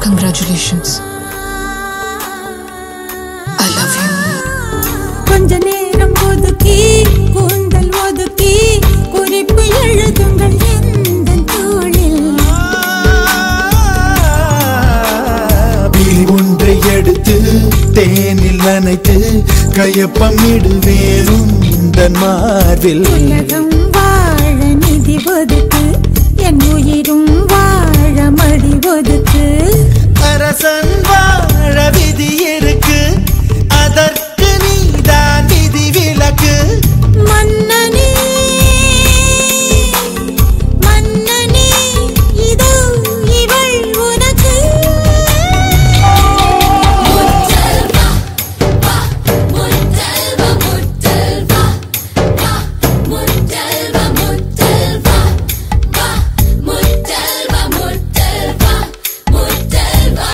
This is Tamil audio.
Congratulations. I love you. கொஞ்ச நேரம் ஒதுக்கி கூந்தல் ஒதுக்கி குறிப்பு எழுதுங்கள் எந்த தோளில். பிழி ஒன்றை எடுத்து தேனில் நனைத்து கையொப்பம் இடுவேனும் தன் மார்பில். உலகம் வாழ நிதி ஒதுக்கு என் உயிரும் வாழ மடி ஒதுக்கு. அரசன் வாழ விதி